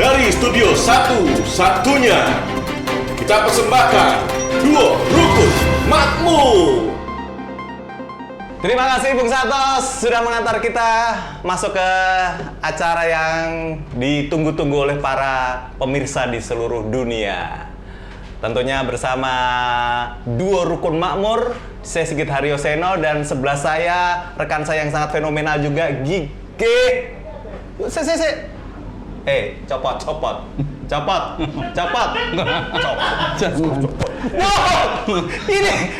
Dari studio satu-satunya kita persembahkan Duo Rukun Makmur. Terima kasih Bung Santos sudah mengantar kita masuk ke acara yang ditunggu-tunggu oleh para pemirsa di seluruh dunia. Tentunya bersama Duo Rukun Makmur, saya Sigit Haryoseno, dan sebelah saya rekan saya yang sangat fenomenal juga, Gigi. Copot. No, ini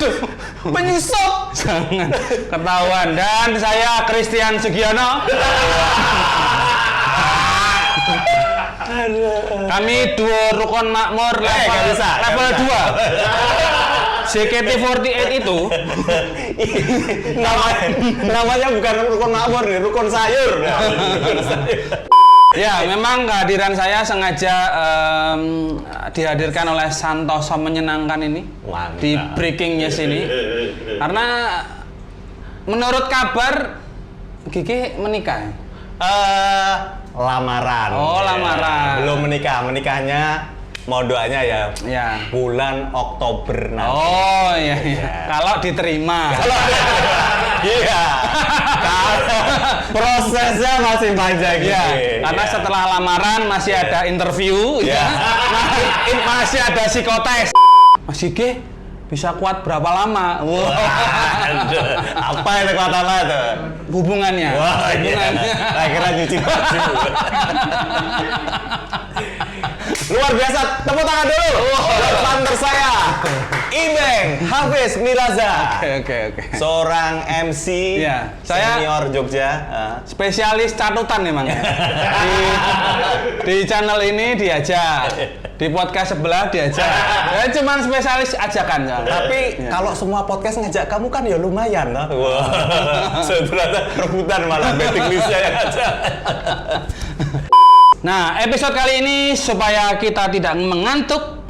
penyusup. Jangan ketahuan. Dan saya Christian Sugiono. Kami Duo Rukun Makmur level 2. JKT48 itu namanya bukan Rukun Makmur nih, Rukun Sayur. Ya, memang kehadiran saya sengaja dihadirkan oleh Santoso menyenangkan ini. Mantap. Di Breaking News ini. Karena menurut kabar Gigi menikah. Lamaran. Oh, lamaran. Belum menikah, menikahnya mau doanya ya. Ya. Bulan Oktober nanti. Oh, iya. Kalau diterima. Iya. Prosesnya masih panjang Ya, karena setelah lamaran masih ada interview, ya. Masih ada psikotes. Mas Gigi bisa kuat berapa lama? Wah, apa itu kuat lama itu? Hubungannya. Wah, hubungannya. Saya kira nyuci baju. Luar biasa, tepuk tangan dulu. Buat partner saya, Ibeng Hafiz Miraza. Oke. Seorang MC Ya, saya senior Jogja. spesialis catutan memang ya. Di channel ini diajak, di podcast sebelah diajak. Ya cuman spesialis ajakan ya. Tapi kalau semua podcast ngajak kamu kan ya lumayan lah. Wah, sebenarnya rebutan malah betting listnya yang ada. Nah, episode kali ini supaya kita tidak mengantuk,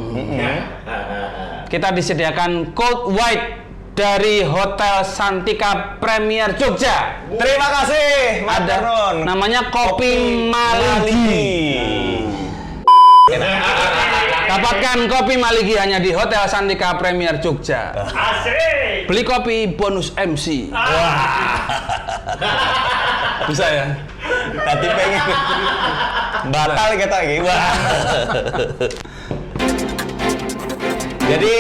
kita disediakan Cold White dari Hotel Santika Premier Jogja. Terima kasih, Mas Ada Darun. namanya Kopi Maligi. Dapatkan Kopi Maligi hanya di Hotel Santika Premier Jogja. Asik. Beli kopi bonus MC. Bisa ya? Tadi pengen batal kita lagi. Wah. Jadi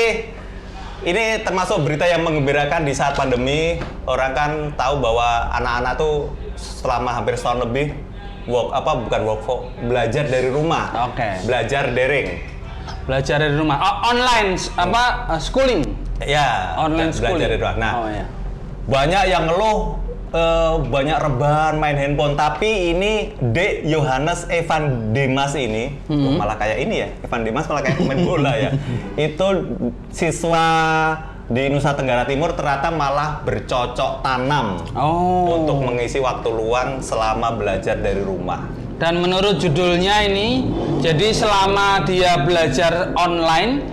ini termasuk berita yang menggembirakan di saat pandemi. Orang kan tahu bahwa anak-anak tuh selama hampir setahun lebih belajar dari rumah. Oke. Belajar daring. Belajar dari rumah. Online schooling. Ya, Online belajar schooling. dari rumah. Nah, ya. banyak yang ngeluh banyak rebahan main handphone, tapi ini Dek Yohanes Evan Demas ini malah kayak ini ya, Evan Demas malah kayak pemain bola ya. Itu siswa di Nusa Tenggara Timur ternyata malah bercocok tanam untuk mengisi waktu luang selama belajar dari rumah. Dan menurut judulnya ini, jadi selama dia belajar online,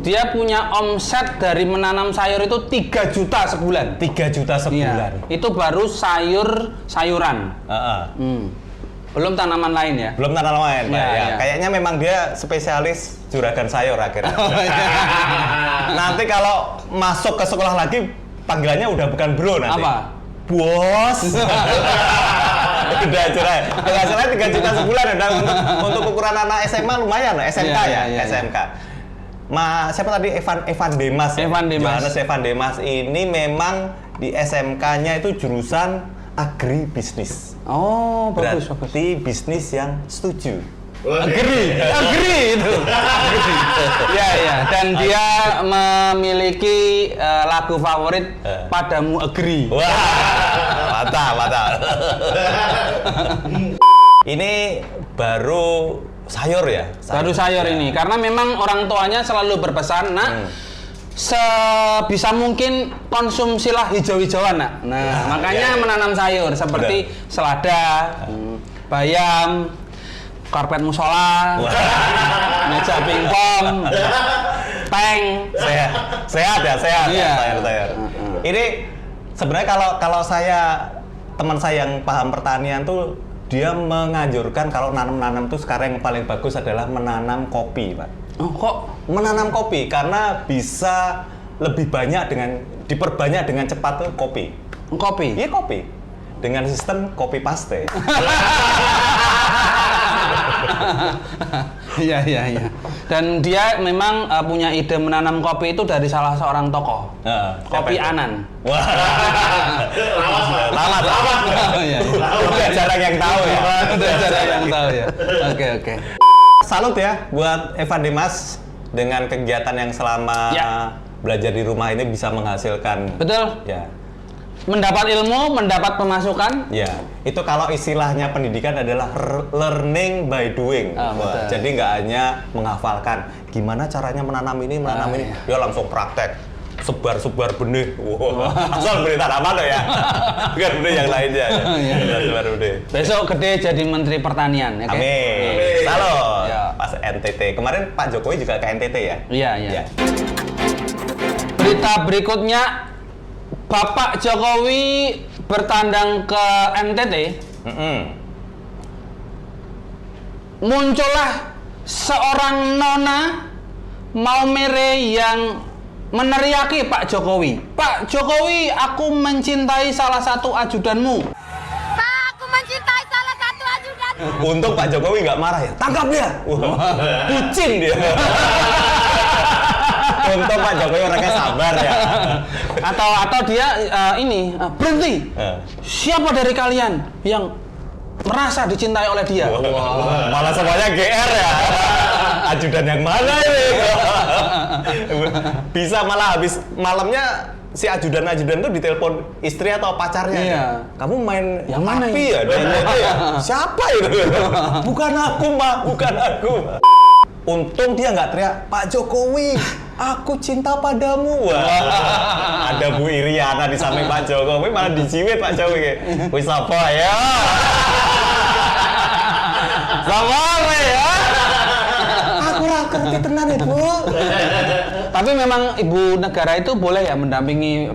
dia punya omset dari menanam sayur itu 3 juta sebulan. 3 juta sebulan. Iya, itu baru sayuran. Belum tanaman lain ya? Belum tanaman lain, Pak. Ya, Ya. ya. Kayaknya memang dia spesialis juragan sayur akhirnya. Nanti kalau masuk ke sekolah lagi, panggilannya udah bukan bro nanti. Apa? Bos. Udah cerai. Udah cerai 3 juta sebulan udah untuk ukuran anak SMA lumayan lah, SMK Ya, ya, SMK. Siapa tadi Evan Demas? Evan Demas. Johannes Evan Demas ini memang di SMK-nya itu jurusan agribisnis. Oh, bagus. Berarti bisnis yang setuju. Agree itu. Ya. Dan dia memiliki lagu favorit Padamu Agree. Wah, mantap. Ini baru sayur ya? Baru sayur ini, karena memang orang tuanya selalu berpesan, nak, sebisa mungkin konsumsilah hijau-hijauan, nak. Nah, makanya menanam sayur seperti selada, bayam, karpet musola, meja pingpong, peng. Sehat ya, Iya. sayur. Ini sebenarnya kalau saya teman saya yang paham pertanian tuh dia menganjurkan kalau nanam-nanam tuh sekarang yang paling bagus adalah menanam kopi, Pak. Oh, kok Menanam kopi karena bisa lebih banyak diperbanyak dengan cepat tuh kopi. kopi? Iya kopi. Dengan sistem kopi paste. Iya. Dan dia memang punya ide menanam kopi itu dari salah seorang tokoh. Kopi Anan. Wah. Lawas, Pak. Lawas. Oh, iya. Udah jarang yang tahu ya. Udah jarang yang tahu ya. Oke. Salut ya buat Evan Dimas dengan kegiatan yang selama belajar di rumah ini bisa menghasilkan. Betul. Ya. Mendapat ilmu, mendapat pemasukan. Ya, itu kalau istilahnya pendidikan adalah learning by doing. Betul. Jadi nggak hanya menghafalkan gimana caranya menanam ini, ini, dia langsung praktek. Sebar benih. Wow. Asal benih tanaman loh ya. Bukan benih yang lainnya. Sebar benih. Besok gede jadi Menteri Pertanian. Okay? Amin. Salut. Ya. Pas NTT. Kemarin Pak Jokowi juga ke NTT ya? Iya. Berita berikutnya, Bapak Jokowi bertandang ke NTT. Muncullah seorang nona Maumere yang meneriaki Pak Jokowi. Pak Jokowi, aku mencintai salah satu ajudanmu. Pak, aku mencintai salah satu ajudan. Untung Pak Jokowi nggak marah ya. Tangkap dia. Bucin dia. Untung Pak Jokowi orangnya sabar ya. Atau dia berhenti. Siapa dari kalian yang merasa dicintai oleh dia? Malah semuanya GR ya. Ajudan yang mana ini? Bisa malah habis malamnya si ajudan-ajudan tuh ditelepon istri atau pacarnya. Iya. Kamu main yang mana api ya? Siapa itu? Bukan aku, Mbak. Bukan aku. Untung dia nggak teriak, Pak Jokowi, aku cinta padamu. Wah. Ada Bu Iriana di samping Pak Jokowi, malah dijiwit Pak Jokowi. Wis apa ya? Sama ya? Aku ngerti tenan Ibu. Tapi memang ibu negara itu boleh ya mendampingi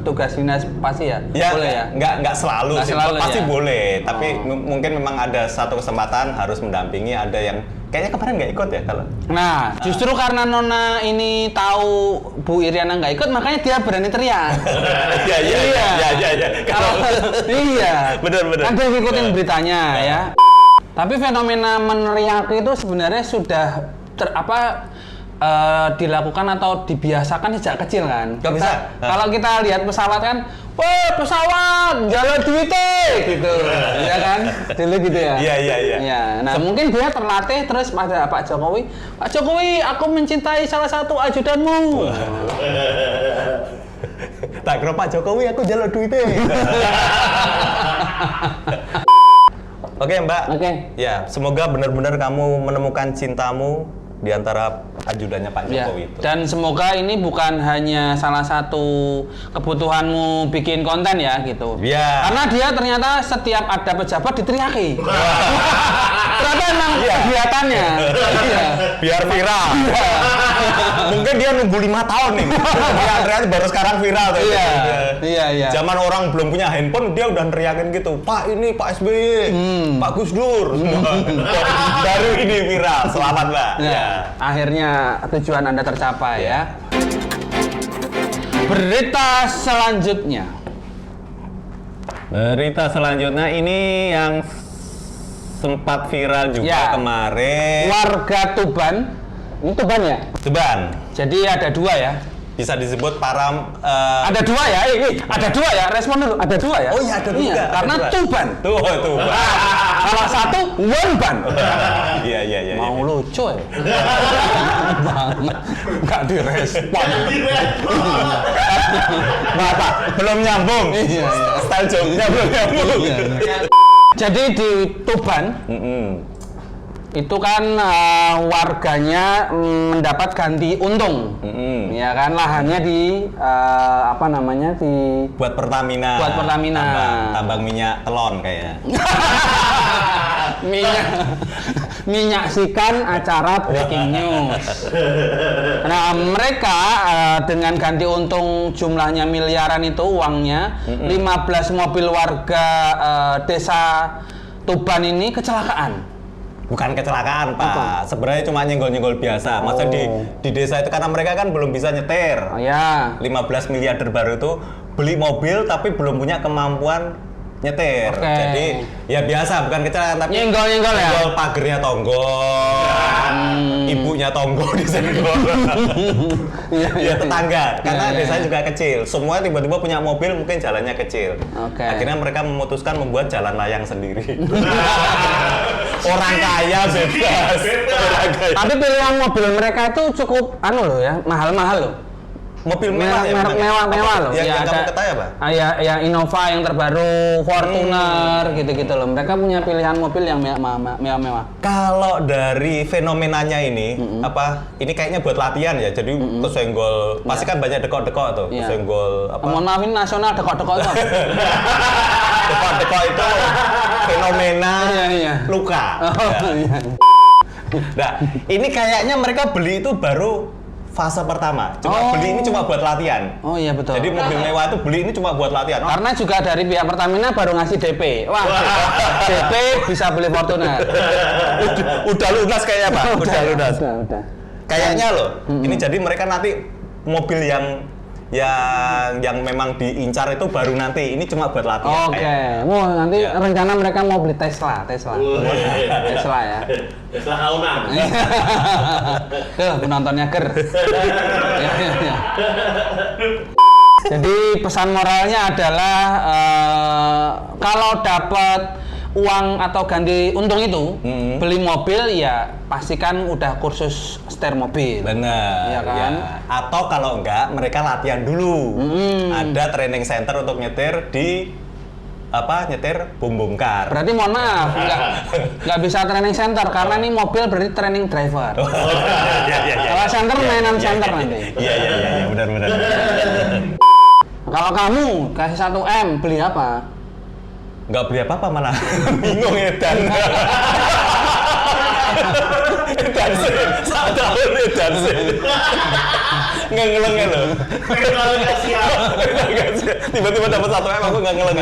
tugas dinas pasti ya? Ya, boleh ya? nggak selalu Nggak sih, selalu pasti ya? boleh. Tapi mungkin memang ada satu kesempatan harus mendampingi, ada yang kayaknya kemarin nggak ikut ya kalau. Nah, justru karena Nona ini tahu Bu Iriana nggak ikut, makanya dia berani teriak. Iya. Iya. Benar. Kan dia ngikutin beritanya ya. Tapi fenomena meneriaki itu sebenarnya sudah dilakukan atau dibiasakan sejak kecil kan. Kalau kita lihat pesawat kan, wah pesawat jalan duitnya gitu, ya kan, dulu gitu ya. Iya. Nah mungkin dia terlatih terus pada Pak Jokowi, aku mencintai salah satu ajudanmu. Tak kira Pak Jokowi aku jalan duitnya. Oke Mbak. Oke. Ya semoga benar-benar kamu menemukan cintamu di antara ajudannya Pak Jokowi itu. Dan semoga ini bukan hanya salah satu kebutuhanmu bikin konten ya gitu. Iya. Karena dia ternyata setiap ada pejabat diteriaki. Ternyata emang kegiatannya. Iya. Biar viral. Mungkin dia nunggu 5 tahun nih. Ternyata baru sekarang viral tuh. Iya. Zaman orang belum punya handphone dia udah teriakin gitu. Pak ini Pak SBY, Pak Gus Dur. Baru ini viral. Selamat Mbak. Ya. Akhirnya tujuan Anda tercapai ya. Berita selanjutnya. Berita selanjutnya ini yang sempat viral juga kemarin. Warga Tuban. Ini Tuban ya? Tuban. Jadi ada 2 ya. Bisa disebut para ada 2 ya, ada 2 ya, respon dulu, ada 2 ya. Oh iya ada 2. Karena Tuban. Tuban. Kalau satu Wonban. Iya. Mau lucu ya. Enggak direspon. Bapak belum nyambung. Iya. Style joke-nya belum nyambung. Jadi di Tuban itu kan warganya mendapat ganti untung, ya kan, lahannya di buat Pertamina. Tambang minyak telon kayaknya. Menyaksikan acara breaking news. Nah mereka dengan ganti untung jumlahnya miliaran itu uangnya, 15 mobil warga desa Tuban ini kecelakaan. Bukan kecelakaan, Pak. Sebenarnya cuma nyenggol-nyenggol biasa. Masa di desa itu karena mereka kan belum bisa nyetir. Oh ya. 15 miliarder baru itu beli mobil tapi belum punya kemampuan nyetir. Oke. Jadi ya biasa, bukan kecelakaan tapi Nyenggol-nyenggol ya? nyenggol pagernya tonggol. Ibunya tonggol disenggol. Ya tetangga. Karena Iya, desanya iya. juga kecil. Semua tiba-tiba punya mobil, mungkin jalannya kecil. Oke. Akhirnya mereka memutuskan membuat jalan layang sendiri. Orang kaya bebas. Orang kaya. Tapi pilihan mobil mereka itu cukup loh ya, mahal-mahal loh. Mobil mewah ya, merek bener? mewah loh. Yang Ya, kamu ketahui apa? Ya Innova yang terbaru, Fortuner gitu-gitu loh. Mereka punya pilihan mobil yang mewah-mewah. Kalau dari fenomenanya ini, ini kayaknya buat latihan ya. Jadi kesenggol, pasti kan banyak dekok-dekok tuh. Iya. Kesenggol apa? Mohon maaf ini nasional dekok-dekok itu. Dekok-dekok itu fenomena Iya. luka. Oh, iya. Nah, ini kayaknya mereka beli itu baru fase pertama. Cuma beli ini cuma buat latihan. Oh iya betul. Jadi mobil mewah itu beli ini cuma buat latihan. Karena juga dari pihak Pertamina baru ngasih DP. Wah, DP bisa beli Fortuner. Udah lunas kayaknya, Pak. Udah lunas. Udah. Kayaknya loh. Ini jadi mereka nanti mobil yang memang diincar itu baru nanti. Ini cuma buat latihan. Oke. Wah, nanti Ya. rencana mereka mau beli Tesla. Tesla ya. Tesla kaunan. Tuh, penontonnya ger. Ya. Jadi pesan moralnya adalah kalau dapat uang atau ganti untung itu beli mobil ya pastikan udah kursus setir mobil. Bener. Iya kan? Ya. Atau kalau enggak mereka latihan dulu. Ada training center untuk nyetir di nyetir bom bongkar. Berarti mohon maaf, nggak bisa training center karena ini mobil berarti training driver. Iya. Kalau center mainan center nanti. Iya, benar. Kalau kamu kasih 1 M beli apa? Nggak beli apa-apa malah bingung edan. Edan sih, saat tahun edan sih. Ngeleng ya loh. Kalau nggak siap. Tiba-tiba dapat 1 M aku nggak ngeleng.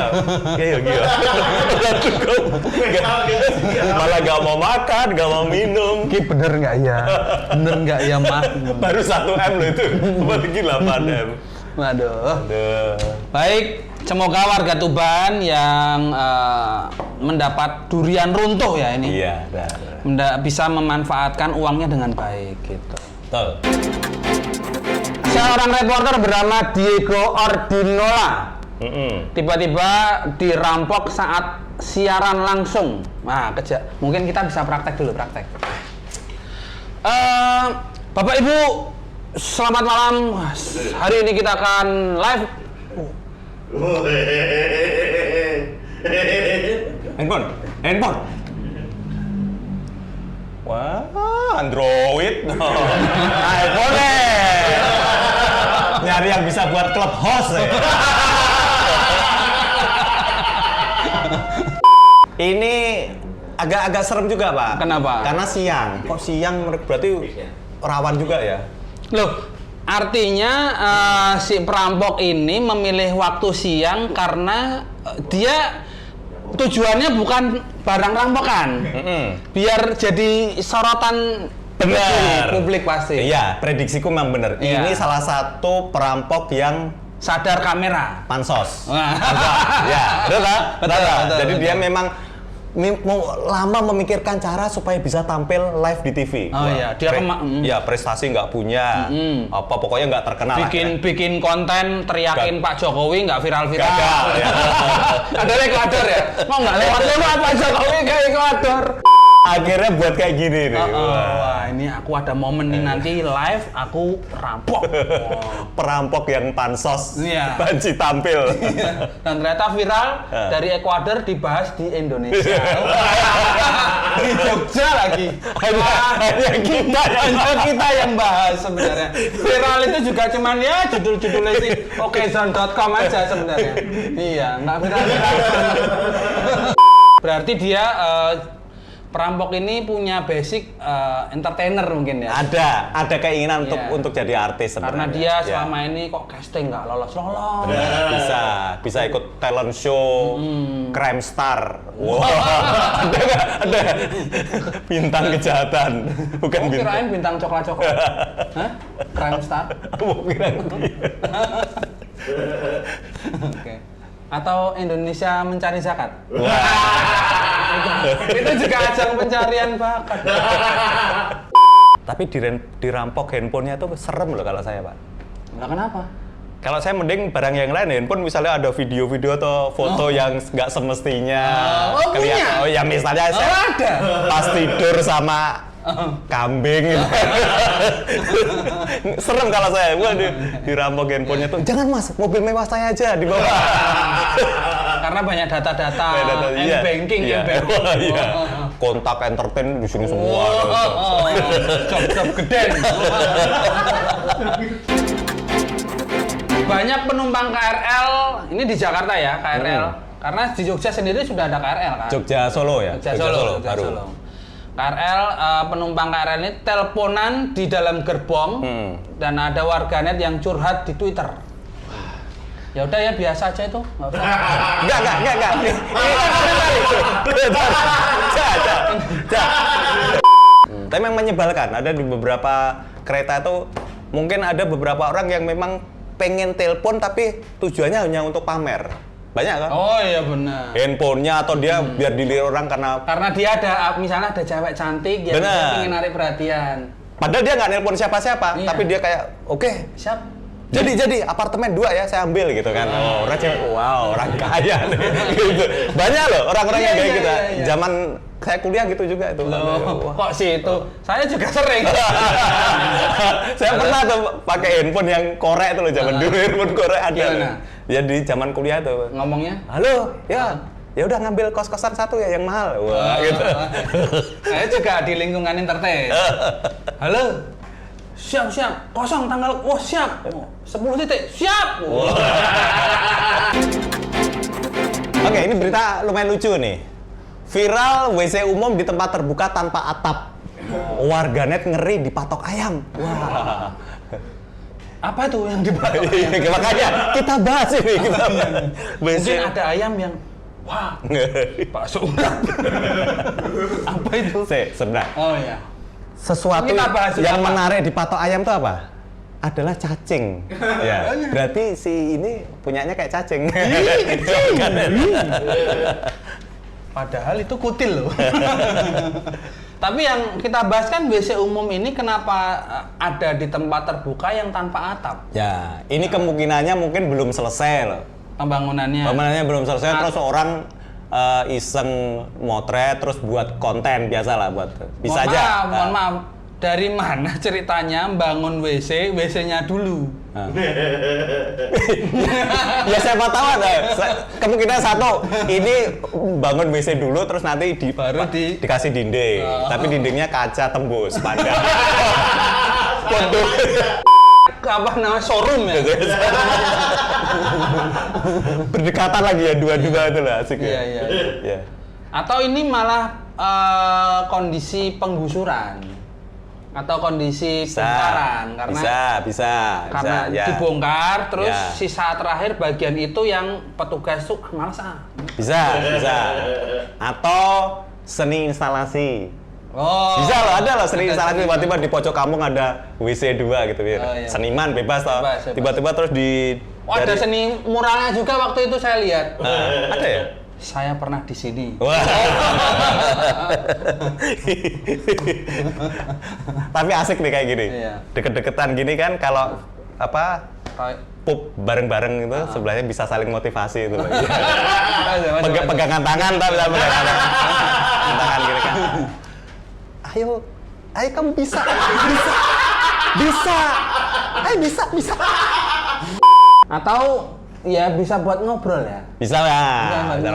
Kayak gila. Udah cukup. Malah nggak mau makan, nggak mau minum. Ki bener nggak ya? Bener nggak ya Mak? Baru 1 M loh itu. Berarti 8 M. Waduh. Aduh. Baik, semoga warga Tuban yang mendapat durian runtuh ya ini. Iya, Bisa memanfaatkan uangnya dengan baik gitu. betul. Seorang reporter bernama Diego Ordinola tiba-tiba dirampok saat siaran langsung. Nah, mungkin kita bisa praktek dulu, praktek. Bapak Ibu, selamat malam. Hari ini kita akan live. Handphone. Wah, Android. iPhone. Nyari yang bisa buat klub host ya. Ini agak serem juga, Pak. Kenapa? Karena siang. Kok siang berarti rawan juga ya? Loh, artinya si perampok ini memilih waktu siang karena dia tujuannya bukan barang rampokan. Biar jadi sorotan publik pasti. Iya, prediksiku memang benar. Iya. Ini salah satu perampok yang Sadar kamera. pansos. Wah. Ya, betul. Jadi betul. dia memang mau lama memikirkan cara supaya bisa tampil live di TV. Oh iya, dia ya prestasi nggak punya, apa pokoknya nggak terkenal. Bikin konten teriakin Pak Jokowi nggak viral-viral. Gagal, ya. Ada Ekuador ya? Mau nggak lewat Pak Jokowi ke Ekuador? Akhirnya buat kayak gini nih. Wah, ini aku ada momen nih nanti live aku rampok. Perampok yang pansos, Iya. banci tampil. Dan ternyata viral dari Ekuador dibahas di Indonesia. Di Jogja lagi. Hanya kita yang bahas sebenarnya. Viral itu juga cuman ya judul-judulnya sih okezone.com aja sebenarnya. Iya, nggak viral. Berarti dia perampok ini punya basic entertainer mungkin ya. Ada keinginan Iya. untuk jadi artis Karena sebenarnya. dia Ya. selama ini kok casting nggak lolos. bisa ikut talent show Crime Star. Wow. ada bintang kejahatan, bukan Oh, bintang. kirain bintang coklat-coklat. Hah? Crime Star? Oke. Atau Indonesia Mencari Zakat? Itu juga ajang pencarian bakat. Tapi dirampok handphonenya tuh serem loh kalau saya, Pak. Nah, kenapa? Kalau saya mending barang yang lain, handphone misalnya ada video-video atau foto yang nggak semestinya Oh, punya? kelihatan. Oh ya misalnya saya ada. pas tidur sama kambing gitu. Serem kalau saya. Wah, dirampok handphonenya tuh. Jangan Mas, mobil mewah saya aja dibawa. Karena banyak data-data, Iya. banking, Iya. banking. Iya. Kontak entertain di sini semua. Job gede. Banyak penumpang KRL, ini di Jakarta ya, KRL. Karena di Jogja sendiri sudah ada KRL kan? Jogja Solo ya? Jogja Solo. KRL, penumpang KRL ini teleponan di dalam gerbong dan ada warganet yang curhat di Twitter. Ya udah ya biasa aja itu, nggak usah. Enggak. Tapi memang menyebalkan. Ada di beberapa kereta itu mungkin ada beberapa orang yang memang pengen telepon tapi tujuannya hanya untuk pamer. Banyak kan? Oh iya benar. Handphonenya atau dia biar dilihat orang karena Dia ada, misalnya ada cewek cantik yang Benar. dia pengen narik perhatian. padahal dia nggak nelpon siapa-siapa, Iya. tapi dia kayak oke, Siap. jadi apartemen 2 ya saya ambil gitu kan. Oh, orang cewek, wow, orang kaya nih. Gitu. Banyak loh orang-orang yang kayak gitu. Iya. Zaman saya kuliah gitu juga itu. Loh, kok sih itu? Saya juga sering. Saya pernah tuh pakai handphone yang korek tuh loh, zaman dulu handphone korek ada. Gimana? Ya di zaman kuliah tuh. Ngomongnya? Halo, ya udah ngambil kos-kosan 1 ya yang mahal. Wah, gitu. Saya juga di lingkungan entertain. Halo. Siap. Kosong tanggal. Wah, siap. 10 titik. Siap. Oke, ini berita lumayan lucu nih. Viral WC umum di tempat terbuka tanpa atap. Warganet ngeri dipatok ayam. Wah. Apa itu yang dipatok? Makanya kita bahas ini. Mungkin ada ayam yang wah, bakso urat. Apa itu? Sebentar. Oh iya. Sesuatu Kita bahas yang apa? menarik di patok ayam itu apa? Adalah cacing. Ya, berarti si ini punyanya kayak cacing. Padahal itu kutil loh. Tapi yang kita bahas kan WC umum ini kenapa ada di tempat terbuka yang tanpa atap? Ya, ini kemungkinannya mungkin belum selesai loh. Pembangunannya. Pembangunannya belum selesai, terus orang iseng motret, terus buat konten biasalah buat. Bisa aja. Mohon maaf. Dari mana ceritanya bangun WC-nya dulu? Ya siapa tahu ada. Kemungkinan satu, ini bangun WC dulu terus nanti Baru dikasih dinding. Tapi dindingnya kaca tembus pandang. Waduh. Apa namanya showroom ya? Berdekatan lagi ya dua-dua itu lah asik ya. Iya. Atau ini malah kondisi penggusuran atau kondisi bongkaran karena bisa, dibongkar terus Ya. sisa terakhir bagian itu yang petugas tuh malas bisa atau seni instalasi. Oh, Bisa loh, ada loh seni ada instalasi seni. tiba-tiba di pojok kampung ada WC 2 gitu ya. Oh, iya. Seniman bebas toh. Bebas. Tiba-tiba terus di Oh, ada seni muralnya juga waktu itu saya lihat. ada ya? Saya pernah di sini. Wah. Tapi asik nih kayak gini. Iya. Deket-deketan gini kan kalau apa Kayak- pup bareng-bareng itu sebelahnya bisa saling motivasi itu. Macam-macam. Pegangan tangan tapi pegangan tangan gini kan. Ayo kamu bisa. Ayo bisa. Atau ya bisa buat ngobrol ya. Bisa lah. Bisa,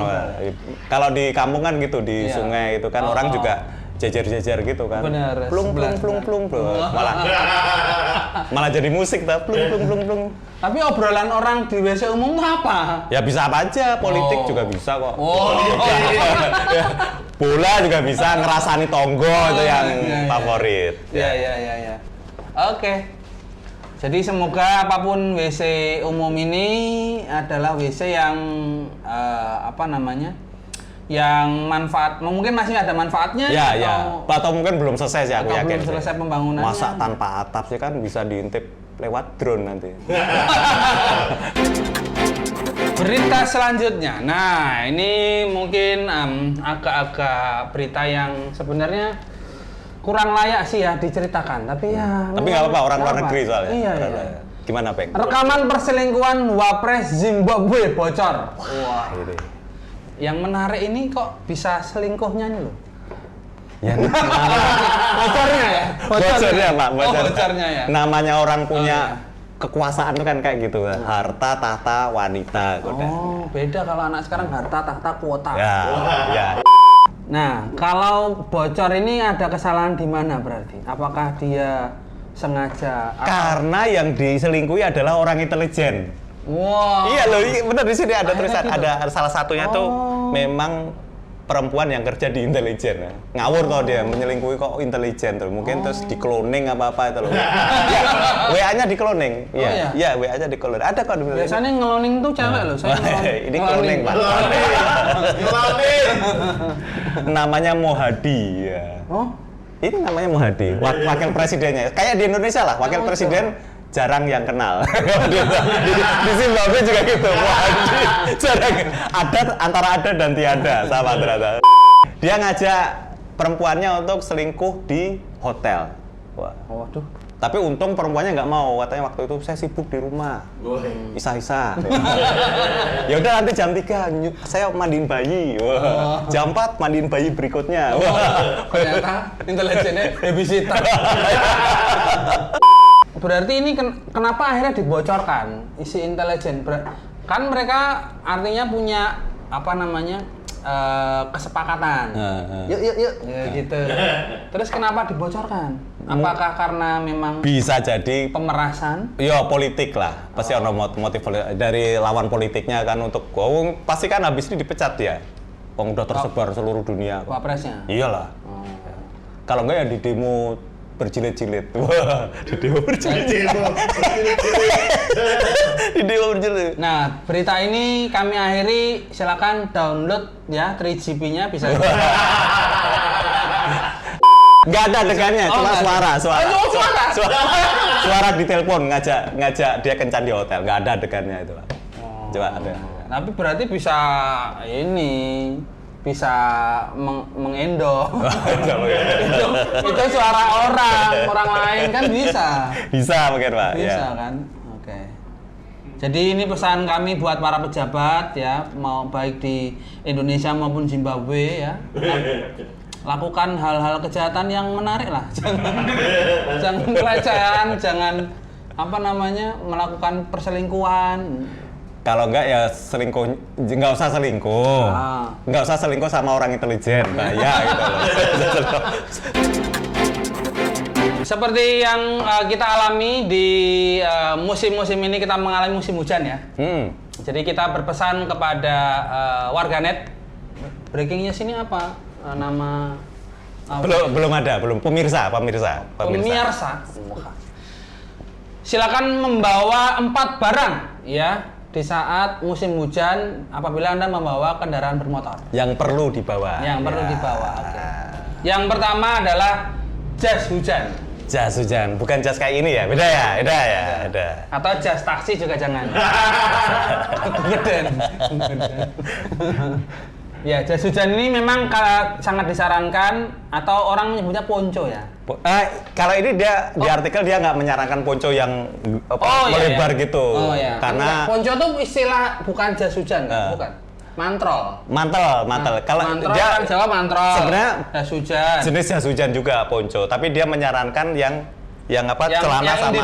Kalau di kampung kan gitu di Iya. sungai itu kan orang juga jejer-jejer gitu kan. Bener, Plung sebelah. plung. Malah Malah jadi musik dah, plung. Tapi obrolan orang di WC umum tuh apa? Ya bisa apa aja, politik Oh. juga bisa kok. Oh, Ya, bola juga bisa, ngerasani tonggo itu yang iya. favorit. Ya. Oke. Jadi semoga apapun WC umum ini adalah WC yang yang manfaat, mungkin masih ada manfaatnya Atau mungkin belum selesai sih aku atau yakin. belum selesai pembangunannya. Masa tanpa atap sih kan bisa diintip lewat drone nanti. Berita selanjutnya. Nah, ini mungkin agak-agak berita yang sebenarnya kurang layak sih ya diceritakan. Tapi ya. Tapi nggak apa-apa, orang luar negeri soalnya. Iya. Gimana, Peng? Rekaman perselingkuhan Wapres Zimbabwe bocor. Wah. Ini. Yang menarik ini kok bisa selingkuhnya nih loh. Ya, Bocornya ya? bocornya, Pak. Oh, bocornya ya. Namanya orang punya kekuasaan itu kan kayak gitu. Harta, tahta, wanita. Oh, beda kalau anak sekarang harta, tahta, kuota. Ya. Nah, kalau bocor ini ada kesalahan di mana berarti? Apakah dia sengaja? Karena yang diselingkuhi adalah orang intelijen. Wow. Iya loh, benar di sini ada Akhirnya tulisan, gitu? ada salah satunya tuh memang perempuan yang kerja di intelijen. Ngawur kalau dia menyelingkuhi kok intelijen tuh. Mungkin terus di cloning apa itu loh. Ya, WA-nya di cloning. Oh, iya? Iya, WA-nya di cloning. Ada kok di Biasanya ngeloning tuh cewek loh. Saya Ini cloning, Pak. Namanya Mohadi ya. Oh, Ini namanya Mohadi, wakil presidennya. Kayak di Indonesia lah, wakil presiden jarang yang kenal. di Zimbabwe juga gitu. Mohadi jarang antara ada dan tiada sama ternyata. Dia ngajak perempuannya untuk selingkuh di hotel. Wah. waduh. Tapi untung perempuannya nggak mau, katanya waktu itu saya sibuk di rumah. Isa-isa. Ya udah nanti jam 3 saya mandiin bayi. Wah. Jam 4 mandiin bayi berikutnya. Wah. Ternyata intelijennya babysitter. Berarti ini kenapa akhirnya dibocorkan isi intelijen? Kan mereka artinya punya kesepakatan. Yuk. Ya, gitu. Terus kenapa dibocorkan? Apakah karena memang Bisa jadi pemerasan? ya politik lah, pasti ada motif dari lawan politiknya kan untuk pasti kan habis ini dipecat ya. Udah tersebar seluruh dunia. Wapresnya? Iyalah. Kalau enggak ya di demo berjilid-jilid. Wah, di demo berjilid-jilid. Di demo berjilid. Nah, berita ini kami akhiri, silakan download ya 3GP-nya bisa. Enggak ada adegannya, cuma suara. Suara di telepon ngajak dia kencan di hotel. Enggak ada adegannya itu, Pak. Coba ada. Tapi berarti bisa mengendo. Itu suara orang lain kan bisa. Bisa mungkin, Pak. Bisa Ya. kan? Oke. Jadi ini pesan kami buat para pejabat ya, mau baik di Indonesia maupun Zimbabwe ya. Lakukan hal-hal kejahatan yang menarik lah. Jangan pelecehan, jangan melakukan perselingkuhan. Kalau enggak ya selingkuh, nggak usah selingkuh. Nggak usah selingkuh sama orang intelijen. Bahaya gitu loh. Seperti yang kita alami di musim-musim ini, kita mengalami musim hujan ya. Jadi kita berpesan kepada warganet. Breaking news ini apa? Nama belum ada, pemirsa. Silakan membawa 4 barang ya di saat musim hujan apabila Anda membawa kendaraan bermotor. Yang perlu dibawa. Oke. Yang pertama adalah jas hujan. Jas hujan, bukan jas kayak ini ya, beda ya. Atau jas taksi juga jangan. Geden. Ya, jas hujan ini memang sangat disarankan atau orang menyebutnya ponco ya. Kalau ini dia di artikel dia nggak menyarankan ponco yang melebar gitu. Oh iya. Karena ponco itu istilah bukan jas hujan, bukan. Mantrol. Mantel. Kalau mantrol dia kan Jawa mantrol. Sebenarnya jas hujan. jenis jas hujan juga ponco, tapi dia menyarankan yang celana yang sama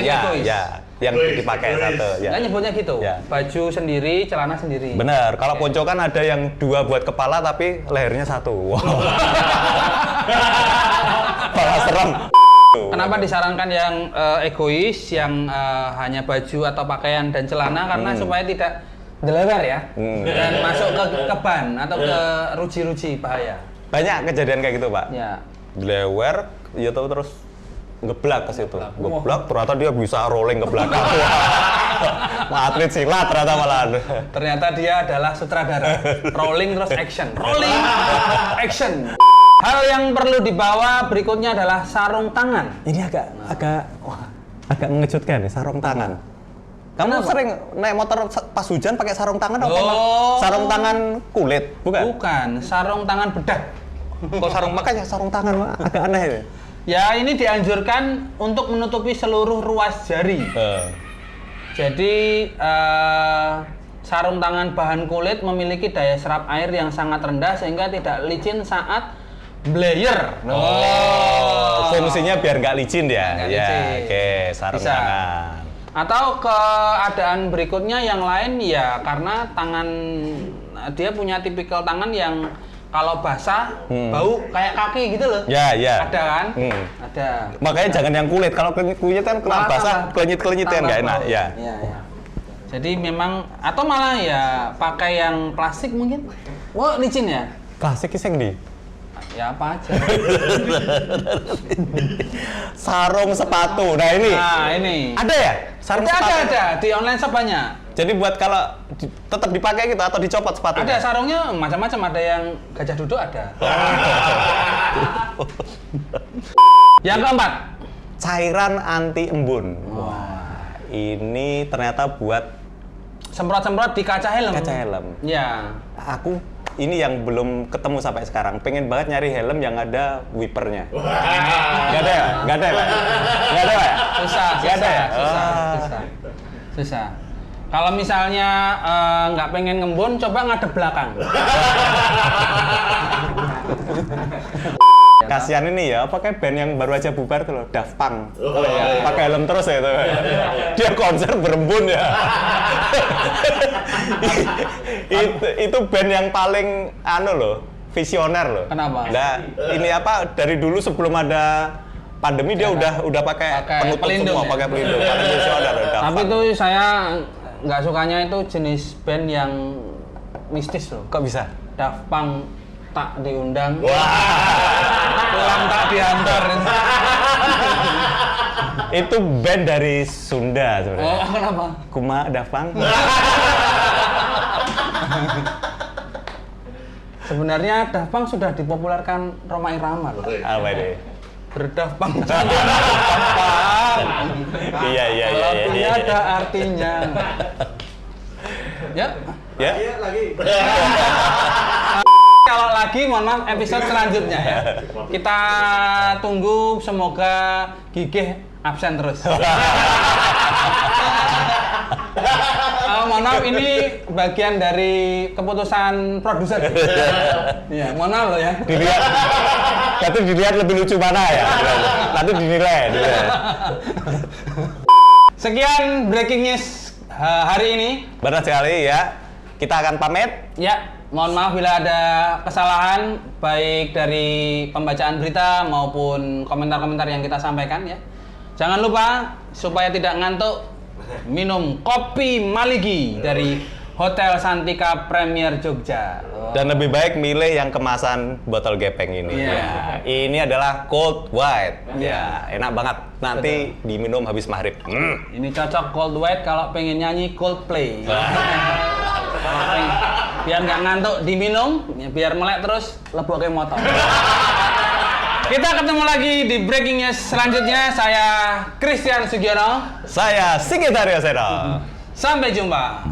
egois. Yang dipakai satu ya. Kan nyebutnya gitu. Ya. Baju sendiri, celana sendiri. Bener, kalau ponco kan ada yang 2 buat kepala tapi lehernya 1. Wow. Malah serem. Kenapa disarankan yang egois, yang hanya baju atau pakaian dan celana? Karena supaya tidak delewer ya, dan masuk ke ban atau ke ruji-ruji bahaya. Banyak kejadian kayak gitu, Pak. Ya. Lewer, ya tahu terus ngeblak ke situ. Ngeblak, ternyata dia bisa rolling ke belakang. Wah, atlet silat ternyata malah. Ternyata dia adalah sutradara. Rolling terus action. Rolling, action. Hal yang perlu dibawa berikutnya adalah sarung tangan. Ini agak mengejutkan nih, sarung tangan. Kamu Kenapa? sering naik motor pas hujan pakai sarung tangan apa? Oh. Sarung tangan kulit, bukan? Bukan, sarung tangan bedak. Kok makanya sarung tangan Pak, agak aneh ya. Ya, ini dianjurkan untuk menutupi seluruh ruas jari. Jadi sarung tangan bahan kulit memiliki daya serap air yang sangat rendah sehingga tidak licin saat blayer. Fungsinya biar nggak licin ya. Nggak Ya, licin. oke, sarung Bisa. tangan. Atau keadaan berikutnya yang lain ya karena tangan dia punya tipikal tangan yang kalau basah bau kayak kaki gitu loh. Ya, ya. Ada kan? Ada. Makanya jangan yang kulit. Kalau kulit kan kena Malah basah, tambah- klenyit-klenyit kan tambah nggak enak. bau. Ya. Iya, iya. Jadi memang atau malah ya pakai yang plastik mungkin. Wah, licin ya? Plastik sing di. Ya apa aja. Sarung sepatu. Nah ini. Nah, ini. Ada ya? Sarung sepatu. Ada. Di online shop banyak. Jadi buat kalau tetap dipakai gitu atau dicopot sepatunya? Ada sarungnya macam-macam, ada yang gajah duduk ada. Yang keempat, Cairan anti embun. Wah, ini ternyata buat semprot-semprot di kaca helm. kaca helm. Ya. Aku ini yang belum ketemu sampai sekarang. Pengen banget nyari helm yang ada wipernya. Gak ada ya? Gak ada ya, Pak? Gak ada, Pak? Susah, Nggak ada ya? susah. Kalau misalnya nggak pengen ngembun, coba ngadep belakang. Kasihan ini ya, pakai band yang baru aja bubar tuh loh, Daft Punk. Pakai helm terus ya itu. Dia konser berembun ya. itu band yang paling loh, visioner loh. Kenapa? Nah, ini apa dari dulu sebelum ada pandemi dia udah pakai penutup pelindung semua, ya? pakai pelindung. Paling visioner loh, Daft Tapi Punk. itu saya nggak sukanya itu jenis band yang mistis loh. Kok bisa? Daft Punk tak diundang, pulang tak diantar. Itu band dari Sunda sebenarnya. Oh, kenapa? Kuma Daft Punk. Sebenarnya Daft Punk sudah dipopulerkan Rhoma Irama loh. Apa ini? Berdaft Punk. Iya. Kalau ada artinya. Ya. Ya. Kalau lagi, mohon maaf, episode selanjutnya ya. Kita tunggu, semoga Gigih absen terus. Mohon maaf, ini bagian dari keputusan produser. Iya, mohon maaf loh ya. Dilihat. Nanti dilihat lebih lucu mana ya. Nanti dinilai. Sekian breaking news hari ini. Benar sekali ya. Kita akan pamit. Ya, mohon maaf bila ada kesalahan baik dari pembacaan berita maupun komentar-komentar yang kita sampaikan ya. Jangan lupa supaya tidak ngantuk minum kopi Maligi dari Hotel Santika Premier Jogja. Dan lebih baik milih yang kemasan botol gepeng ini. Iya. Ya. Ini adalah cold white. Iya. Ya, enak banget. Nanti diminum habis maghrib. Ini cocok cold white kalau pengen nyanyi Coldplay. Biar nggak ngantuk diminum, biar melek terus leboke motor. Kita ketemu lagi di breaking news selanjutnya. Saya Christian Sugiono. Saya Sigit Haryoseno. Sampai jumpa.